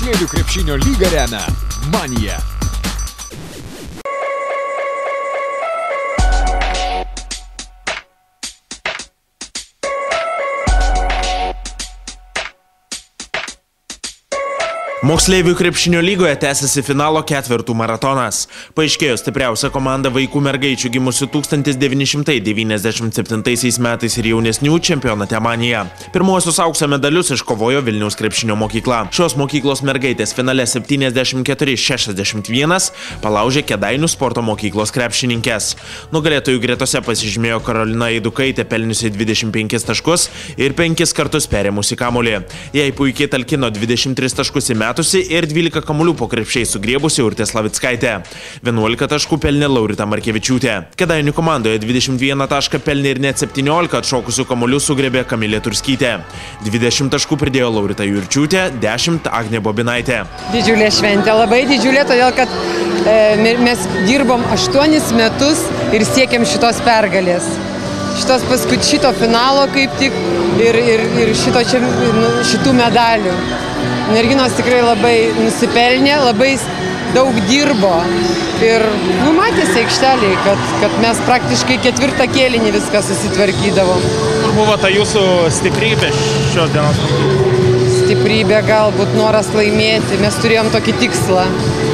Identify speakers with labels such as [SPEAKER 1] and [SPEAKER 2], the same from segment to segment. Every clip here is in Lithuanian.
[SPEAKER 1] Moksleivių krepšinio lygą remia Manija.
[SPEAKER 2] Moksleivių krepšinio lygoje tęsiasi finalo ketvirtų maratonas. Paaiškėjo stipriausia komanda vaikų mergaičių gimusių 1997 metais ir jaunesnių čempionate Manija. Pirmuosius aukso medalius iškovojo Vilniaus krepšinio mokykla. Šios mokyklos mergaitės finale 74-61 palaužė Kėdainių sporto mokyklos krepšininkės. Nugalėtojų gretose pasižymėjo Karolina Eidukaitė, pelniusi 25 taškus ir 5 kartus perėmusi kamuolį. Jai puikiai talkino 23 taškus į ir 12 kamuolių po krepšiais sugriebusi Urtė Slavickaitė. 11 taškų pelnė Laurita Markevičiūtė. Kėdainių komandoje 21 tašką pelnė ir net 17 atšokusių kamuolių sugriebė Kamilė Turskytė. 20 taškų pridėjo Laurita Jurčiūtė, 10 Agnė Bobinaitė.
[SPEAKER 3] Didžiulė šventė, labai didžiulė, todėl kad mes dirbom 8 metus ir siekėm šitos pergalės. Šito finalo kaip tik ir šitų medalių. Merginos tikrai labai nusipelnė, labai daug dirbo ir matėsi aikšteliai, kad mes praktiškai ketvirtą kėlinį viską susitvarkydavom.
[SPEAKER 2] Kur buvo ta jūsų stiprybė šios dienos?
[SPEAKER 3] Stiprybė galbūt noras laimėti, mes turėjom tokį tikslą.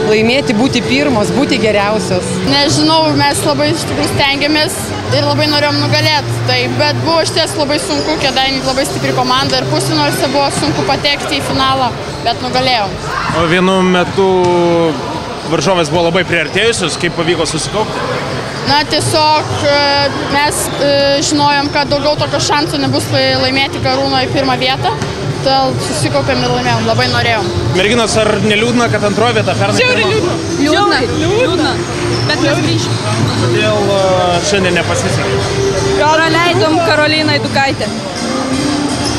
[SPEAKER 3] Laimėti, būti pirmos, būti geriausios.
[SPEAKER 4] Nežinau, mes labai iš tikrųjų stengiamės ir labai norėjom nugalėti. Bet buvo išties labai sunku, Kėdainiai labai stipri komanda ir pusfinaliuose buvo sunku patekti į finalą, bet nugalėjom.
[SPEAKER 2] O vienu metu varžovės buvo labai priartėjusios, kaip pavyko susikaupti?
[SPEAKER 4] Na, tiesiog mes žinojom, kad daugiau tokio šansų nebus laimėti Karūno į pirmą vietą. Todėl susikaupėm ir laimėjom, labai norėjom.
[SPEAKER 2] Merginos, ar neliūdna, kad antroji vieta pernai?
[SPEAKER 4] Žiauriai liūdna. Bet mes grįžom.
[SPEAKER 2] Kodėl šiandien nepasisekė?
[SPEAKER 4] Praleidom Karoliną Eidukaitę.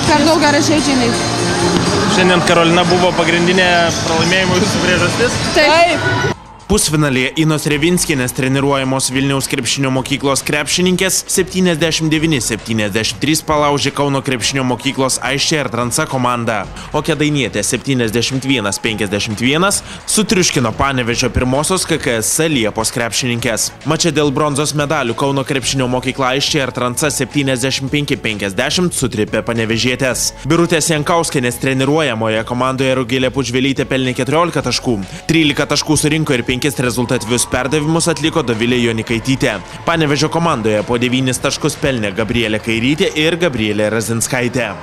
[SPEAKER 4] Per daug gerai žaidžiai.
[SPEAKER 2] Šiandien Karolina buvo pagrindinė pralaimėjimų jūsų priežastis?
[SPEAKER 4] Taip.
[SPEAKER 2] Pusfinalyje Inos Revinskienės treniruojamos Vilniaus krepšinio mokyklos krepšininkės 79-73 palaužė Kauno krepšinio mokyklos Aisčia ir Transa komandą, o Kėdainietė 71-51 sutriuškino Panevėžio pirmosios KKSC Liepos krepšininkės. Mače dėl bronzos medalių Kauno krepšinio mokykla Aisčia ir Transa 75-50 sutripė panevėžietės. Birutės Jankauskienės treniruojamoje komandoje Rugilė Pučvelytė pelnė 14 taškų, 13 taškų surinko ir 5 rezultatyvius perdavimus atliko Dovilė Jonikaitytė. Panevėžio komandoje po 9 taškus pelnė Gabrielė Kairytė ir Gabrielė Razinskaitė.